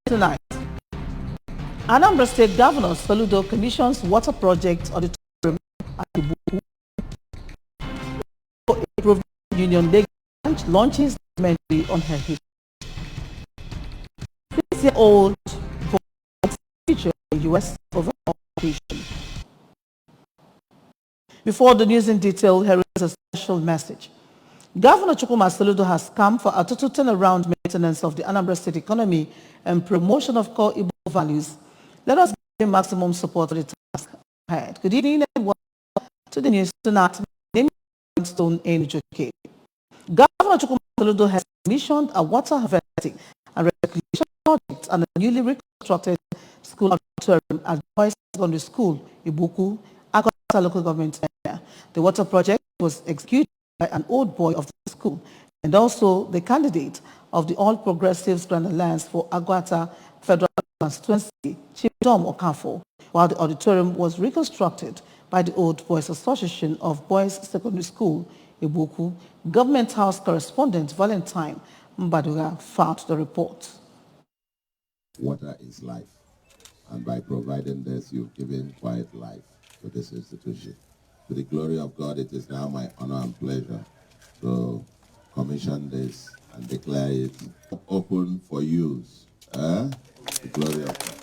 tonight. Anambra State Governor Soludo commissions water project auditorium at Ibuku. Improvement Union Lagos branch launches documentary on her history. 6-year-old boy feature in U.S. over occupation. Before the news in detail, here is a special message. Governor Chukwuma Soludo has come for a total turnaround maintenance of the Anambra State economy and promotion of core Igbo values. Let us give maximum support for the task ahead. Good evening and welcome to the news tonight. Stone in Joke. Governor Chukwuma Soludo has commissioned a water harvesting and recreation project and a newly reconstructed school auditorium at Boys Secondary School, Ibuku, Akwata local government area. The water project was executed by an old boy of the school and also the candidate of the All Progressives Grand Alliance for Akwata Federal Constituency, Chief Dom Okafo, while the auditorium was reconstructed by the Old Boys Association of Boys Secondary School, Ibuku. Government House correspondent Valentine Mbaduga filed the report. Water is life, and by providing this, you've given quiet life to this institution. To the glory of God, it is now my honor and pleasure to commission this and declare it open for use. The glory of God.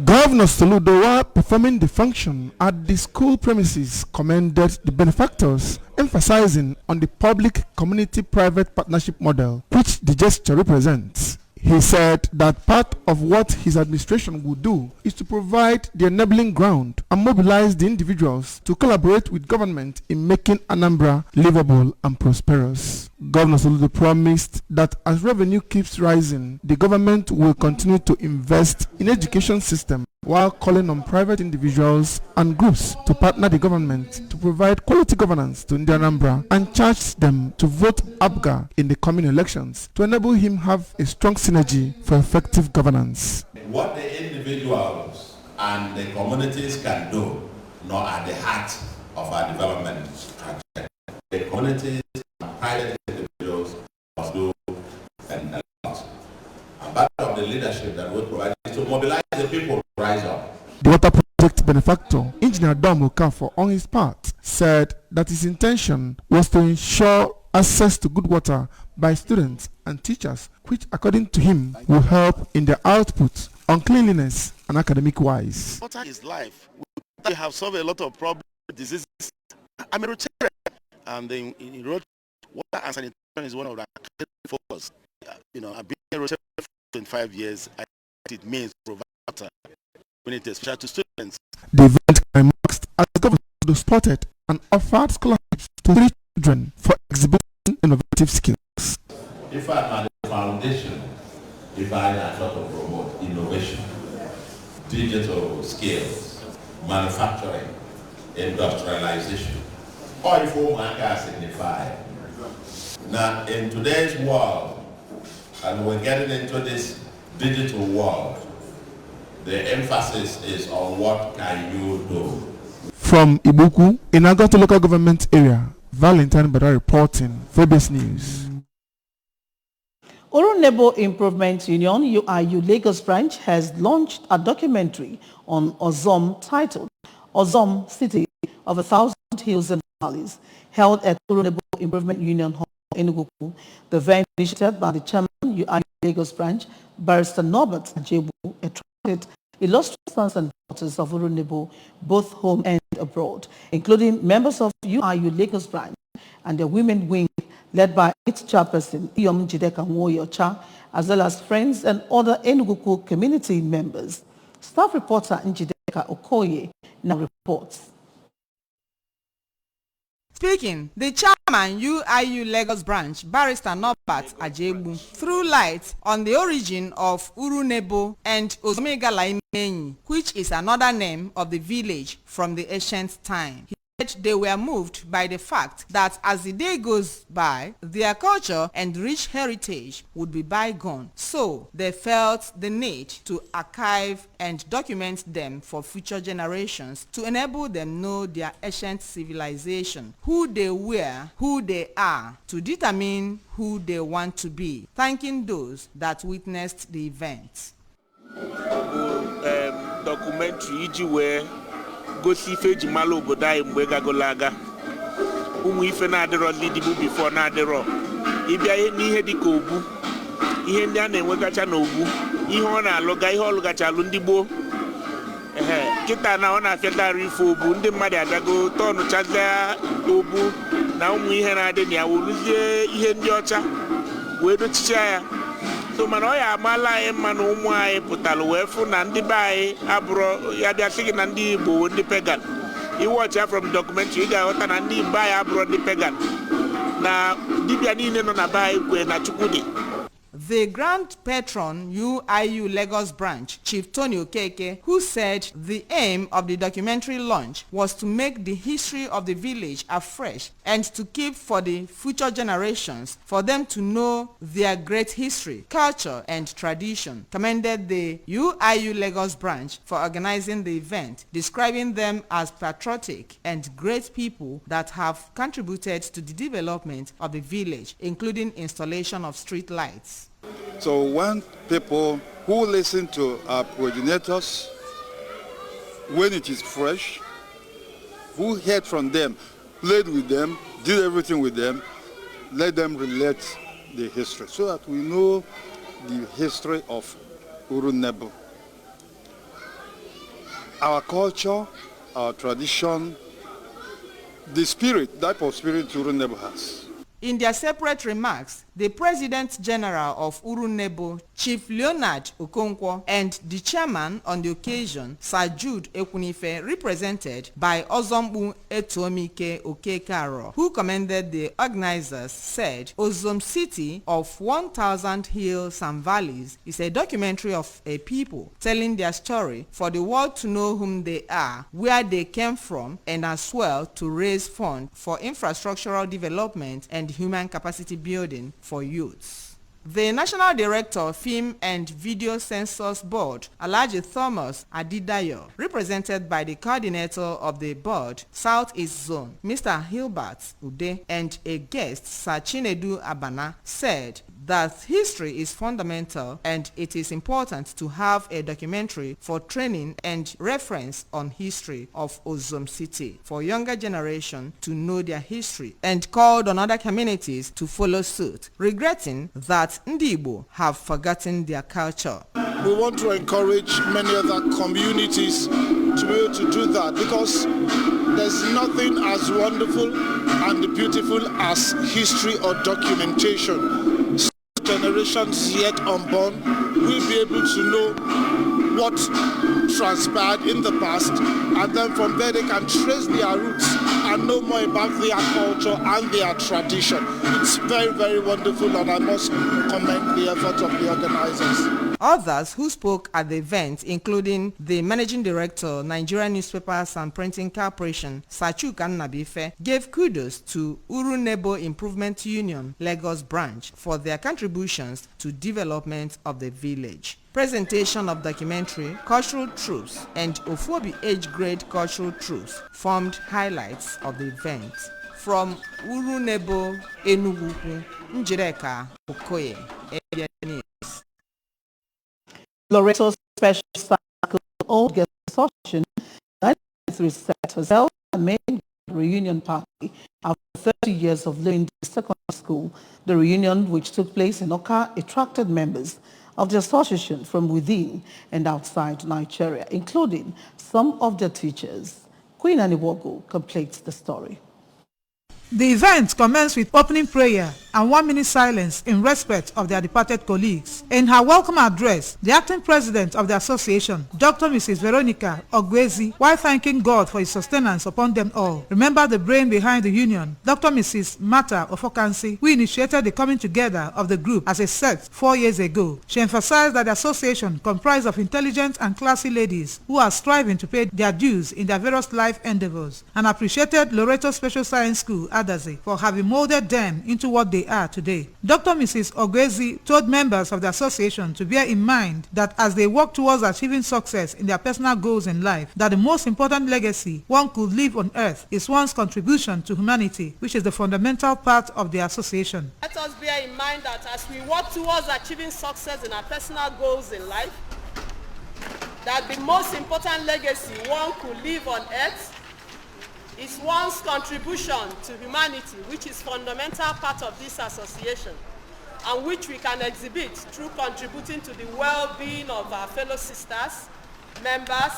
Governor Soludo, while performing the function at the school premises, commended the benefactors, emphasizing on the public-community-private partnership model, which the gesture represents. He said that part of what his administration would do is to provide the enabling ground and mobilize the individuals to collaborate with government in making Anambra livable and prosperous. Governor Soludo promised that as revenue keeps rising, the government will continue to invest in education system while calling on private individuals and groups to partner the government to provide quality governance to Anambra and charged them to vote APGA in the coming elections to enable him have a strong synergy for effective governance. What the individuals and the communities can do not at the heart of our development strategy. The communities and private individuals must do a lot. And part of the leadership that we provide is to mobilize the people to rise up. The water project benefactor, Engineer Dom Okafo, on his part, said that his intention was to ensure access to good water by students and teachers, which, according to him, will help in their output on cleanliness and academic-wise. Water is life. We have solved a lot of problems, diseases. I'm a Rotarian, and in water and sanitation is one of the focus. I've been a Rotarian for 25 years. It means provide water, especially to students. The event climaxed as the government spotted and offered scholarships to 3 children for exhibiting innovative skills. If I had a foundation, if I had thought to promote innovation, digital skills, manufacturing, industrialization, or if I signify. Now, in today's world, and we're getting into this digital world, the emphasis is on what can you do. From Ibuku, in Akwata local government area, Valentine Bada reporting, Febes News. Urunebo Improvement Union, UIU Lagos branch, has launched a documentary on Ozom titled Ozom City of 1,000 Hills and Valleys, held at Urunebo Improvement Union Hall in Enugu. The event, initiated by the chairman, UIU Lagos branch, Barrister Norbert Ajebu, attracted illustrious sons and daughters of Urunebo, both home and abroad, including members of UIU Lagos branch and their women wing, led by its chairperson, Iyom Jideka Nwoyocha, as well as friends and other Enugu community members. Staff reporter Njideka Okoye now reports. Speaking, the chairman UIU Lagos branch, Barrister Norbert Ajebu, threw light on the origin of Urunebo and Ozomega Laimenyi, which is another name of the village from the ancient time. He said they were moved by the fact that as the day goes by, their culture and rich heritage would be bygone. So they felt the need to archive and document them for future generations to enable them know their ancient civilization, who they were, who they are, to determine who they want to be, thanking those that witnessed the event. documentary iji wee gosi ife eji mala obodo anyị mgbe gagola aga ụmụ ife na-adịrọzi dịbụ bifo na-adịrọ ịbịa n'ihe dịka ogbu ihe ndị a na-enwegacha n'ogbu ihe ọ na-alụga ihe ọlụgacha alụ ndị gboo kịta na ọ na-afịatara ife ogbu ndị mmadụ abịago tọnụchazie ogbu na ụmụ ihe na-adị na ya woluzie ihe ndị ọcha wee dochicha ya so mana ọ ya amala anyị mma na ụmụ anyị pụtara wee fụ na ndị be anyị abụrụ ya bịa sị gị na ndị Igbo ndị pagan iwọchi ya from documentary ị ga-aghọta na ndị be anyị abụrụ ndị pagan na dibịa niile nọ na be anyị kwe na Chukwu dị. The Grand Patron UIU Lagos branch, Chief Tony Okeke, who said the aim of the documentary launch was to make the history of the village afresh and to keep for the future generations for them to know their great history, culture and tradition, commended the UIU Lagos branch for organizing the event, describing them as patriotic and great people that have contributed to the development of the village, including installation of street lights. So when people who listen to our progenitors, when it is fresh, who heard from them, played with them, did everything with them, let them relate the history so that we know the history of Urunebo. Our culture, our tradition, the spirit, type of spirit Urunebo has. In their separate remarks, the President General of Urunebo, Chief Leonard Okonkwo, and the chairman on the occasion, Sir Jude Ekwunife, represented by Ozombu Etuomike Okekaro, who commended the organizers, said Ozom City of 1,000 Hills and Valleys is a documentary of a people telling their story for the world to know whom they are, where they came from, and as well to raise funds for infrastructural development and human capacity building for youths. The National Director of Film and Video Censors Board, Alhaji Thomas Adidayo, represented by the coordinator of the board, Southeast Zone, Mr. Hilbert Ude, and a guest, Sir Chinedu Abana, said that history is fundamental and it is important to have a documentary for training and reference on history of Ozom City for younger generation to know their history, and called on other communities to follow suit, regretting that Ndi Igbo have forgotten their culture. We want to encourage many other communities to be able to do that, because there's nothing as wonderful and beautiful as history or documentation. Generations yet unborn will be able to know what transpired in the past, and then from there they can trace their roots and know more about their culture and their tradition. It's very, very wonderful, and I must commend the effort of the organizers. Others who spoke at the event, including the Managing Director, Nigerian Newspapers and Printing Corporation, Sachuk Annabife, gave kudos to Urunebo Improvement Union, Lagos branch, for their contributions to development of the village. Presentation of documentary, cultural truths, and Ofobi age grade cultural truths formed highlights of the event. From Urunebo, Enugu, Njireka, Okoye, Area News. Loreto Special Cycle Old Girls Association 1993 set herself a main reunion party after 30 years of living in the secondary school. The reunion, which took place in Oka, attracted members of the association from within and outside Nigeria, including some of their teachers. Queen Aniwogo completes the story. The event commenced with opening prayer and 1 minute silence in respect of their departed colleagues. In her welcome address, the acting president of the association, Dr. Mrs. Veronica Ogwezi, while thanking God for his sustenance upon them all, remembered the brain behind the union, Dr. Mrs. Mata Ofokansi, who initiated the coming together of the group as a sect 4 years ago. She emphasized that the association comprised of intelligent and classy ladies who are striving to pay their dues in their various life endeavors, and appreciated Loreto Special Science School, Adazi, for having molded them into what they are today. Dr. Mrs. Ogwezi told members of the association to bear in mind that as they work towards achieving success in their personal goals in life, that the most important legacy one could leave on earth is one's contribution to humanity, which is the fundamental part of the association. Let us bear in mind that as we work towards achieving success in our personal goals in life, that the most important legacy one could leave on earth is one's contribution to humanity, which is fundamental part of this association, and which we can exhibit through contributing to the well-being of our fellow sisters, members,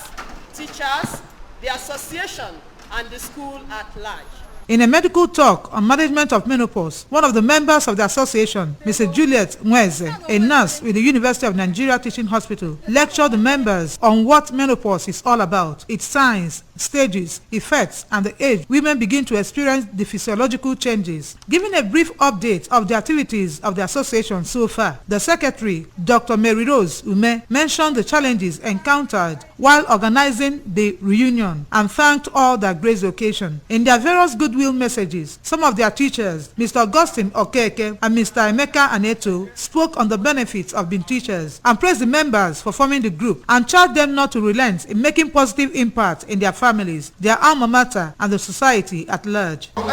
teachers, the association, and the school at large. In a medical talk on management of menopause, one of the members of the association, Mrs. Juliet Nweze, a nurse with the University of Nigeria Teaching Hospital, lectured the members on what menopause is all about, its signs, stages, effects, and the age women begin to experience the physiological changes. Giving a brief update of the activities of the association so far, the secretary, Dr. Mary Rose Ume, mentioned the challenges encountered while organizing the reunion and thanked all that graced the occasion. In their various goodwill messages, some of their teachers, Mr. Augustine Okeke and Mr. Emeka Aneto, spoke on the benefits of being teachers and praised the members for forming the group and charged them not to relent in making positive impact in their families, their alma mater, and the society at large. I'm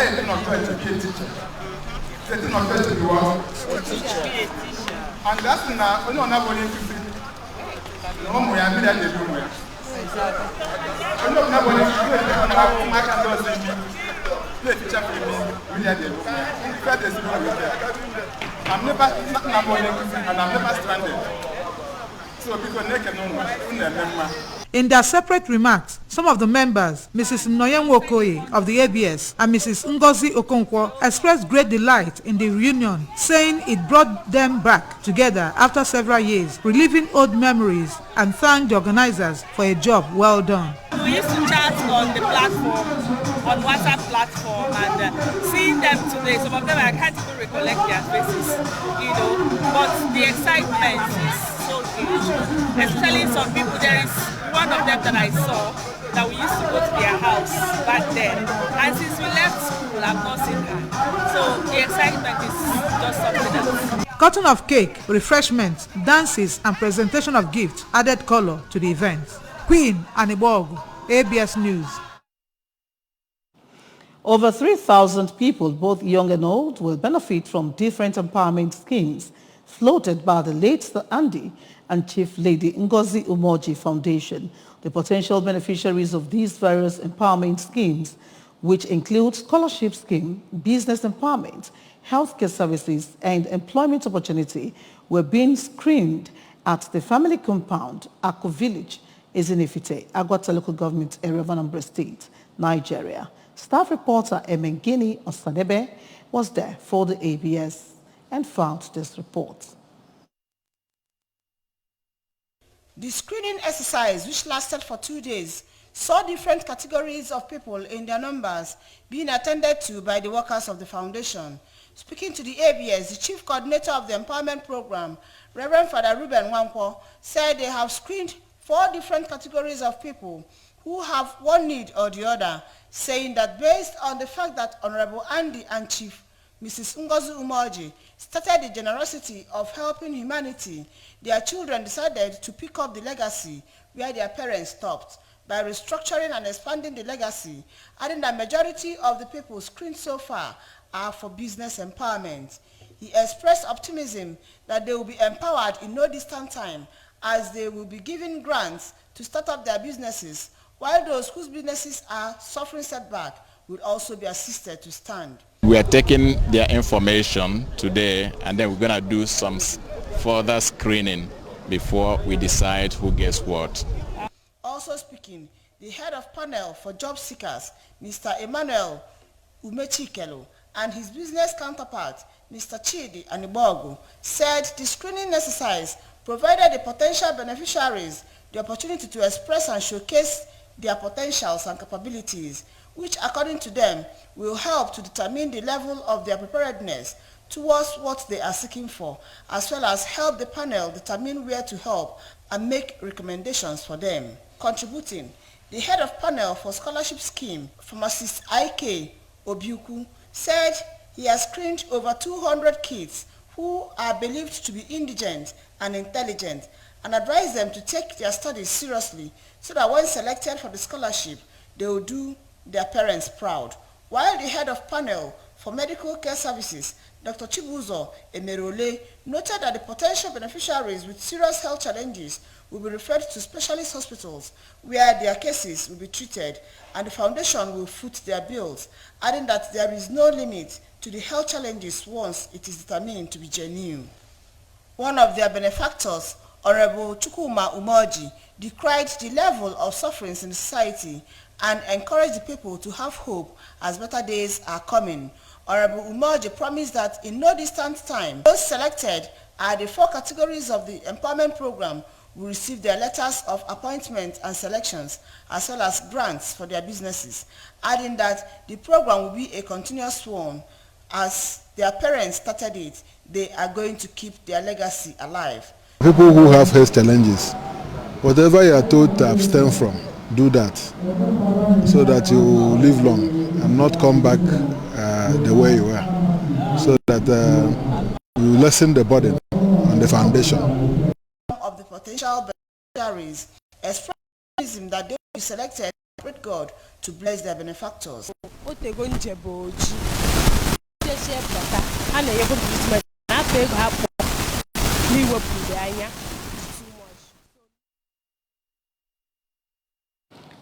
never stranded. So people in their separate remarks, some of the members, Mrs. Nnoyen Nwokoye of the ABS and Mrs. Ngozi Okonkwo, expressed great delight in the reunion, saying it brought them back together after several years, reliving old memories, and thanked the organizers for a job well done. We used to chat on the platform, on WhatsApp platform, and seeing them today, some of them I can't even recollect their faces, but the excitement is so huge. Especially some people, there is one of them that I saw that we used to go to their house back then, and since we left school I've not seen her. So the excitement is just something else. Cutting of cake, refreshments, dances, and presentation of gifts added color to the event. Queen Anibogu, ABS News. Over 3,000 people, both young and old, will benefit from different empowerment schemes floated by the late Sir Andy and Chief Lady Ngozi Umoji Foundation. The potential beneficiaries of these various empowerment schemes, which include scholarship scheme, business empowerment, healthcare services, and employment opportunity, were being screened at the family compound, Ako Village, Ezinifite, Agwata Local Government Area of Anambra State, Nigeria. Staff reporter Emengini Osadebe was there for the ABS and found this report. The screening exercise, which lasted for 2 days, saw different categories of people in their numbers being attended to by the workers of the foundation. Speaking to the ABS, the chief coordinator of the empowerment program, Reverend Father Ruben Wankwo, said they have screened 4 different categories of people who have one need or the other, saying that based on the fact that Honorable Andy and Chief Mrs. Ngozi Umoji started the generosity of helping humanity, their children decided to pick up the legacy where their parents stopped by restructuring and expanding the legacy, adding that majority of the people screened so far are for business empowerment. He expressed optimism that they will be empowered in no distant time as they will be given grants to start up their businesses, while those whose businesses are suffering setback will also be assisted to stand. We are taking their information today, and then we're going to do some further screening before we decide who gets what. Also speaking, the head of panel for job seekers, Mr. Emmanuel Umechikelo, and his business counterpart, Mr. Chidi Anibogu, said the screening exercise provided the potential beneficiaries the opportunity to express and showcase their potentials and capabilities, which according to them will help to determine the level of their preparedness towards what they are seeking for, as well as help the panel determine where to help and make recommendations for them. Contributing, the head of panel for scholarship scheme, Pharmacist I.K. Obiuku, said he has screened over 200 kids who are believed to be indigent and intelligent, and advised them to take their studies seriously so that when selected for the scholarship, they will do their parents proud. While the head of panel for medical care services, Dr. Chibuzo Emerole noted that the potential beneficiaries with serious health challenges will be referred to specialist hospitals where their cases will be treated, and the foundation will foot their bills, adding that there is no limit to the health challenges once it is determined to be genuine. One of their benefactors, Honorable Chukuma Umoji, decried the level of sufferings in the society and encouraged the people to have hope as better days are coming. Honorable Umoji promised that in no distant time, those selected are the 4 categories of the empowerment program will receive their letters of appointment and selections, as well as grants for their businesses, adding that the program will be a continuous one. As their parents started it, they are going to keep their legacy alive. People who have health challenges, whatever you are told to abstain from, do that, so that you live long and not come back the way you were, so that you lessen the burden on the foundation. Of the potential beneficiaries expressed that they will be selected with God to bless their benefactors.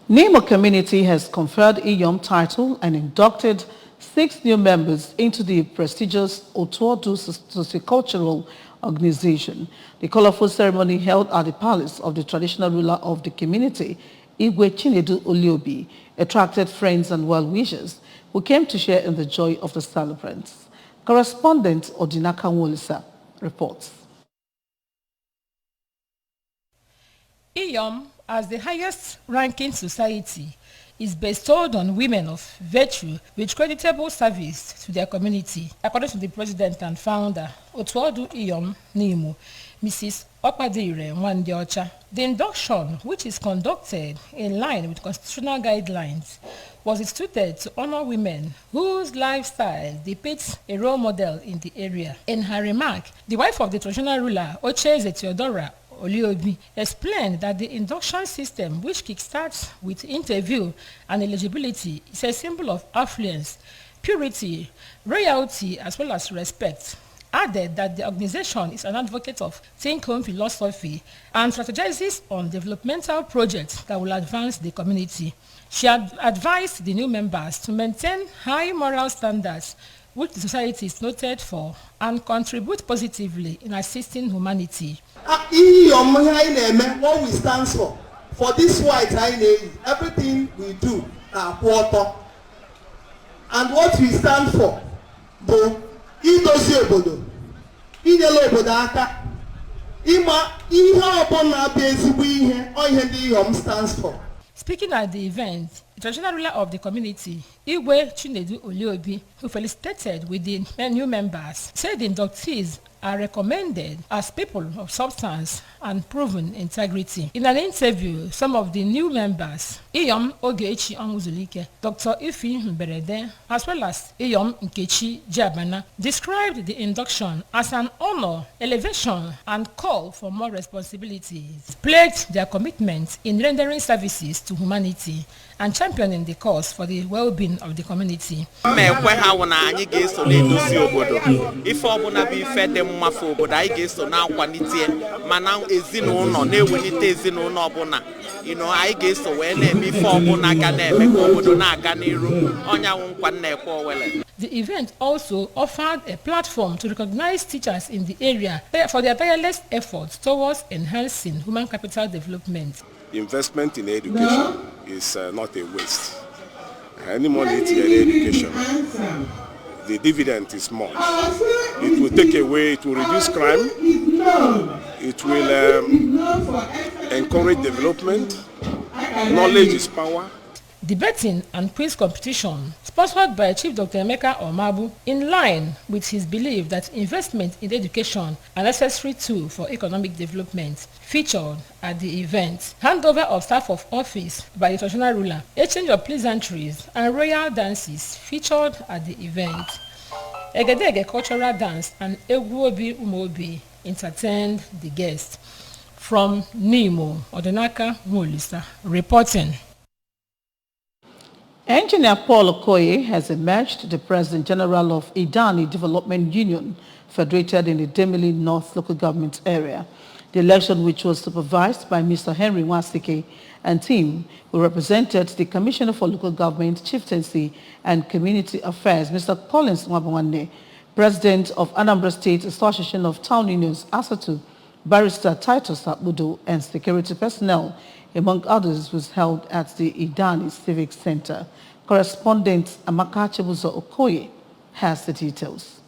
Nemo community has conferred Iyom title and inducted 6 new members into the prestigious Otuodu Sociocultural Organization. The colorful ceremony held at the palace of the traditional ruler of the community, Igwe Chinedu Oliobi, attracted friends and well-wishers who came to share in the joy of the celebrants. Correspondent Odinaka Wolisa reports. Iyom, as the highest ranking society, is bestowed on women of virtue with creditable service to their community, according to the president and founder, Otuodu Iyom Nimo, Mrs. Okpadire Nwandiocha. The induction, which is conducted in line with constitutional guidelines, was instituted to honor women whose lifestyle depicts a role model in the area. In her remark, the wife of the traditional ruler, Ocheze Theodora Oliobi, explained that the induction system, which kickstarts with interview and eligibility, is a symbol of affluence, purity, royalty, as well as respect. Added that the organization is an advocate of think-home philosophy and strategizes on developmental projects that will advance the community. She had advised the new members to maintain high moral standards, which the society is noted for, and contribute positively in assisting humanity. What we stand for this white everything we do are quarter. And what we stand for, idozi obodo, inyele obodo aka, ima ihe ọbụla bụ ezigbo ihe, ihe ndị Iyom stands for. Speaking at the event, the traditional ruler of the community, Igwe Chinedu Oliobi, who felicitated with the new members, said the inductees are recommended as people of substance and proven integrity. In an interview, some of the new members, Iyom Ogechi Onwuzulike, Dr. Ifi Mberede, as well as Iyom Nkechi Jabana, described the induction as an honor, elevation, and call for more responsibilities, pledged their commitment in rendering services to humanity and championing the cause for the well-being of the community. The event also offered a platform to recognize teachers in the area for their tireless efforts towards enhancing human capital development. Investment in education is not a waste. Any money in education, the dividend is much. It will take away, it will reduce crime, it will encourage development, knowledge is power. Debating and quiz competition, sponsored by Chief Dr. Emeka Omabu, in line with his belief that investment in education are necessary tool for economic development, featured at the event. Handover of staff of office by the traditional ruler, exchange of pleasantries, and royal dances featured at the event. Egedege cultural dance and Egwuobi Umobi entertained the guests. From Nimo, Odinaka Wolisa reporting. Engineer Paul Okoye has emerged the President General of Idani Development Union, federated in the Demili North local government area. The election, which was supervised by Mr. Henry Wasike and team, who represented the Commissioner for Local Government, Chieftaincy and Community Affairs, Mr. Collins Nwabwanne, President of Anambra State Association of Town Unions, ASATU, Barrister Titus Akbudo, and security personnel, among others, was held at the Idani Civic Center. Correspondent Amaka Chibuzo Okoye has the details.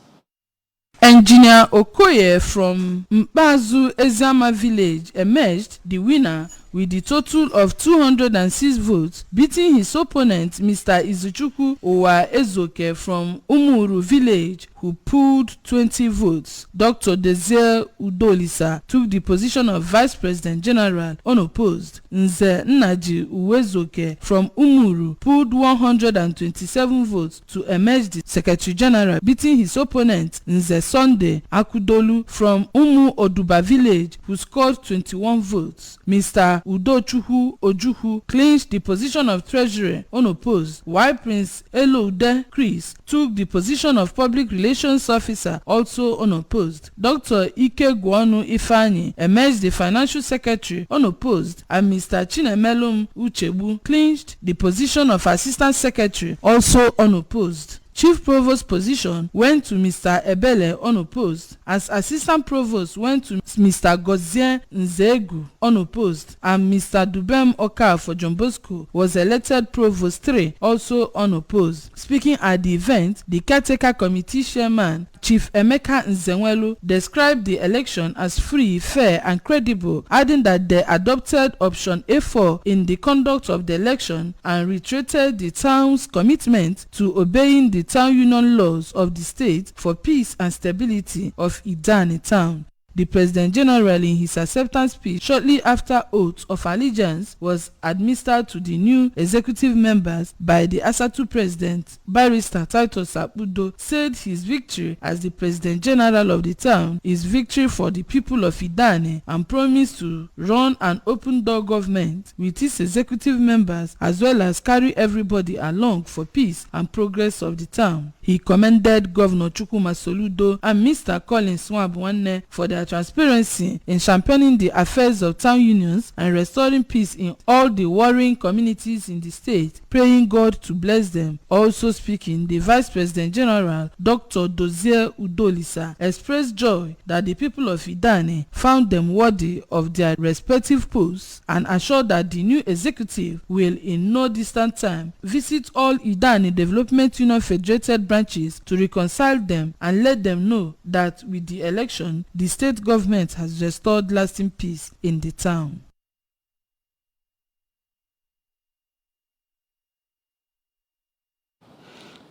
Engineer Okoye from Mbazu Ezama village emerged the winner with the total of 206 votes, beating his opponent, Mr. Izuchukwu Owa Ezoke from Umuru village, who pooled 20 votes. Dr. Desire Udolisa took the position of Vice President General unopposed. Nze Nnaji Uwezoke from Umuru pooled 127 votes to emerge the Secretary General, beating his opponent, Nze Sunday Akudolu from Umu Oduba village, who scored 21 votes. Mr. Udochukwu Ojuhu clinched the position of Treasurer unopposed, while Prince Eloude Chris took the position of Public Relations Officer also unopposed. Dr. Ike Gwanu Ifani emerged the Financial Secretary unopposed, and Mr. Chinemelum Uchebu clinched the position of Assistant Secretary also unopposed. Chief Provost position went to Mr. Ebele unopposed, as Assistant Provost went to Mr. Gozien Nzegu unopposed, and Mr. Dubem Oka for John Bosco was elected Provost 3 also unopposed. Speaking at the event, the Caretaker Committee Chairman Chief Emeka Nzenwelu described the election as free, fair and credible, adding that they adopted option A4 in the conduct of the election and reiterated the town's commitment to obeying the town union laws of the state for peace and stability of Idani town. The President General, in his acceptance speech shortly after oath of allegiance was administered to the new executive members by the ASATU President, Barrister Titus Akbudo, said his victory as the President General of the town is victory for the people of Idani, and promised to run an open-door government with its executive members, as well as carry everybody along for peace and progress of the town. He commended Governor Chukwuma Soludo and Mr. Collins Nwabwanne for their transparency in championing the affairs of town unions and restoring peace in all the warring communities in the state, praying God to bless them. Also speaking, the Vice President General, Dr. Dozie Udolisa, expressed joy that the people of Idani found them worthy of their respective posts, and assured that the new executive will in no distant time visit all Idani Development Union federated branches to reconcile them and let them know that with the election, the state government has restored lasting peace in the town.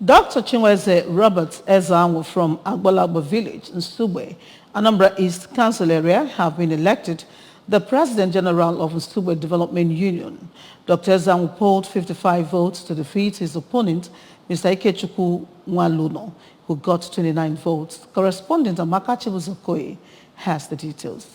Dr. Chinweze Robert Ezanwu from Agbalagbo village in Nsugbe, Anambra East Council area, have been elected the President General of Nsugbe Development Union. Dr. Ezanwu polled 55 votes to defeat his opponent, Mr. Ikechukwu Nwaluno, who got 29 votes. Correspondent Amaka Chibuzo has the details.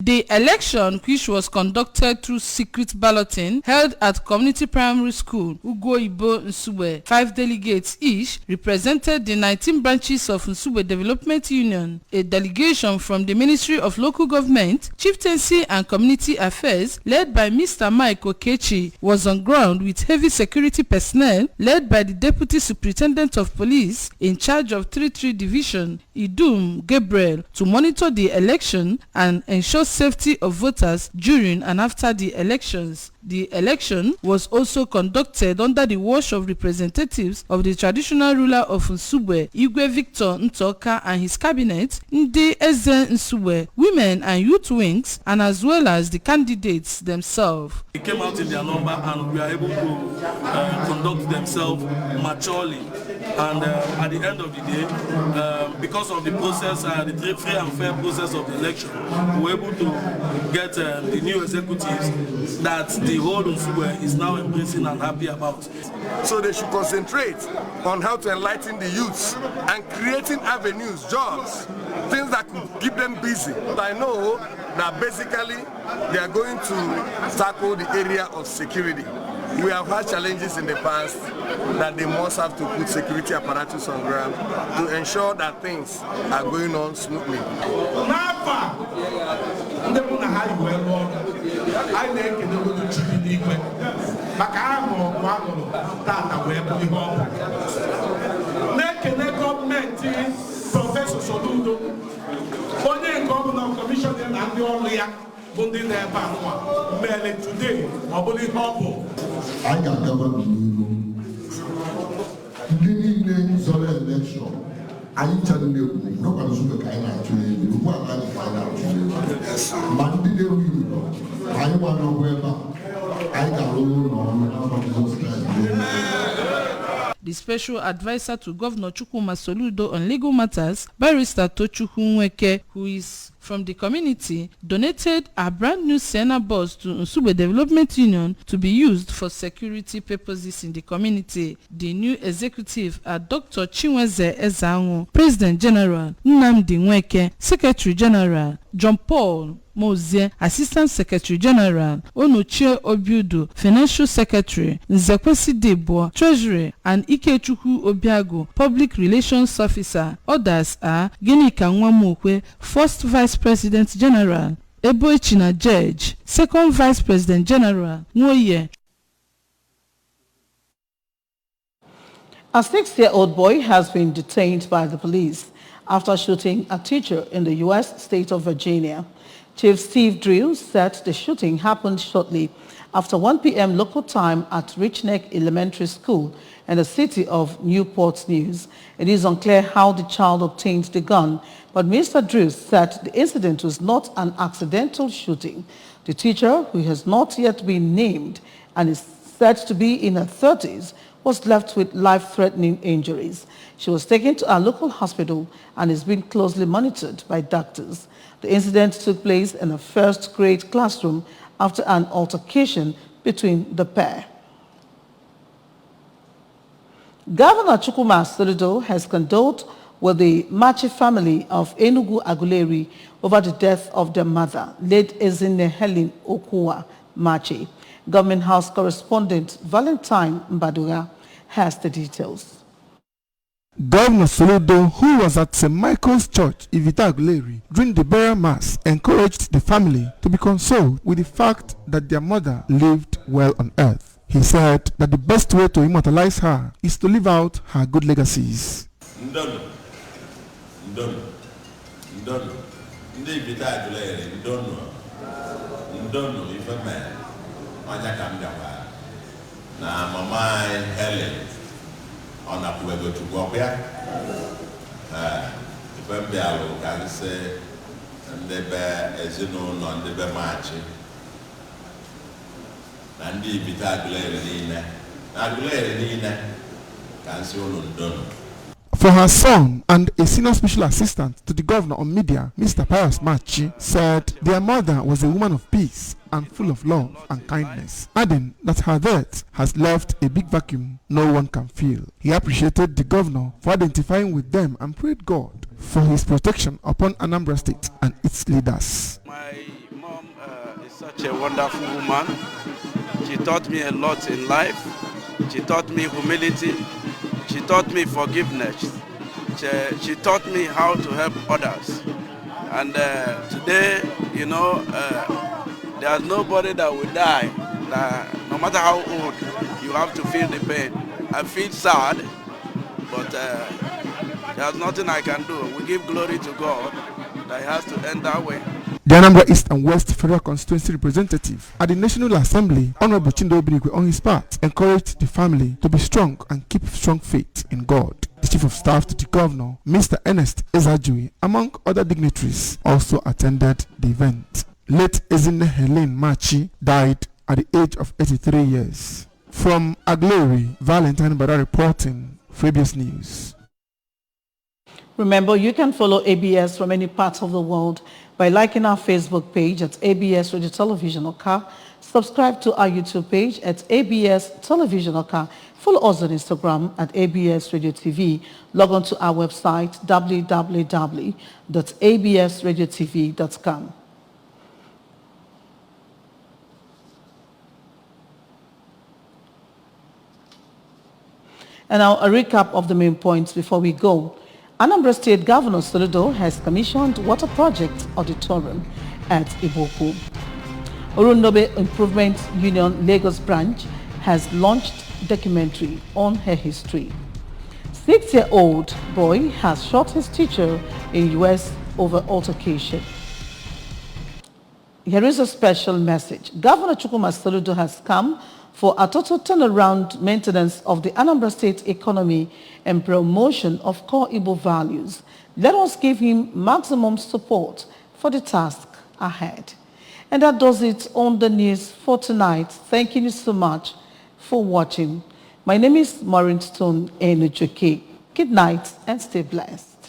The election, which was conducted through secret balloting, held at Community Primary School, Ugo-Ibo, Nsugbe. 5 delegates each represented the 19 branches of Nsugbe Development Union. A delegation from the Ministry of Local Government, Chieftaincy and Community Affairs, led by Mr. Mike Okechi, was on ground with heavy security personnel, led by the Deputy Superintendent of Police in charge of 33 Division, Idum Gabriel, to monitor the election and ensure safety of voters during and after the elections. The election was also conducted under the watch of representatives of the traditional ruler of Nsugbe, Igwe Victor Ntoka, and his cabinet, Ndi Eze Nsugbe, women and youth wings, and as well as the candidates themselves. They came out in their number and we are able to conduct themselves maturely. And at the end of the day, because of the process, the free and fair process of the election, we were able to get the new executives that the whole Nsugbe is now embracing and happy about. So they should concentrate on how to enlighten the youths and creating avenues, jobs, things that could keep them busy. I know that basically they are going to tackle the area of security. We have had challenges in the past that they must have to put security apparatus on ground to ensure that things are going on smoothly. Professor Soludo, onye governor commissioner na ndị ọrụ ya bụ ndị na-ebe anụwa mere today ọ bụrụ ihe ọ bụ. Anyị ga-agaba n'ihu ndị niile zọrọ elekshọn anyị chere na-ekwu n'ọkwa nzube ka anyị na-atụ elu ugbu a anyị ka anyị na-atụ elu ma ndị na-ewu Igbo anyị nwanọgwụ ebe a anyị ga-arụ ụlọ ọrụ n'afọ Jizọs Kraịst. The special advisor to Governor Chukwuma Soludo on legal matters, Barrister Tochukwu Nweke, who is from the community, donated a brand new Sienna bus to Nsugbe Development Union to be used for security purposes in the community. The new executive are Dr. Chinweze Ezangu, President General, Nnamdi Nweke, Secretary General, John Paul Mozie, Assistant Secretary General, Onochie Obiudu, Financial Secretary, Nzekwesi Debo, Treasury, and Ikechukwu Obiago, Public Relations Officer. Others are Ginika Nwamokwe, First Vice President General, Eboichina Judge, Second Vice President General, Nwoye. A 6-year-old boy has been detained by the police after shooting a teacher in the U.S. state of Virginia. Chief Steve Drill said the shooting happened shortly after 1 p.m. local time at Rich Neck Elementary School in the city of Newport News. It is unclear how the child obtained the gun, but Mr. Drill said the incident was not an accidental shooting. The teacher, who has not yet been named and is said to be in her 30s, was left with life-threatening injuries. She was taken to a local hospital and is being closely monitored by doctors. The incident took place in a first-grade classroom after an altercation between the pair. Governor Chukwuma Soludo has condoled with the Machi family of Enugu Aguleri over the death of their mother, late Ezinne Helen Okuwa Machi. Government House correspondent Valentine Mbadura has the details. Governor Soludo, who was at St. Michael's Church, Ivita Aguleri, during the burial mass, encouraged the family to be consoled with the fact that their mother lived well on earth. He said that the best way to immortalize her is to live out her good legacies. Na mama Helen on a go to go there. If I'm can say, and the bear as you know, on the bear marching. And the Vitaglere Nina can see on done. For her son and a senior special assistant to the governor on media, Mr. Pius Machi, said their mother was a woman of peace and full of love and kindness, adding that her death has left a big vacuum no one can fill. He appreciated the governor for identifying with them and prayed God for his protection upon Anambra State and its leaders. My mom is such a wonderful woman. She taught me a lot in life. She taught me humility. She taught me forgiveness. She taught me how to help others. And today, you know, there's nobody that will die. No matter how old, you have to feel the pain. I feel sad, but there's nothing I can do. We give glory to God that He has to end that way. The Anambra East and West Federal Constituency representative at the National Assembly, Honorable Chindo Obirigwe, on his part, encouraged the family to be strong and keep strong faith in God. The Chief of Staff to the Governor, Mr. Ernest Ezajui, among other dignitaries, also attended the event. Late Ezinne Helen Machi died at the age of 83 years. From Aguleri, Valentine Mbadura reporting, Fabius News. Remember, you can follow ABS from any part of the world by liking our Facebook page at ABS Radio Television Oka, subscribe to our YouTube page at ABS Television Oka, follow us on Instagram at ABS Radio TV, log on to our website www.absradiotv.com. And now a recap of the main points before we go. Anambra State Governor Soludo has commissioned water project auditorium at Iboku. Orundobe Improvement Union Lagos branch has launched documentary on her history. 6-year-old boy has shot his teacher in US over altercation. Here is a special message. Governor Chukwuma Soludo has come for a total turnaround maintenance of the Anambra State economy and promotion of core Igbo values. Let us give him maximum support for the task ahead. And that does it on the news for tonight. Thank you so much for watching. My name is Maureen Stone Enujoke. Good night and stay blessed.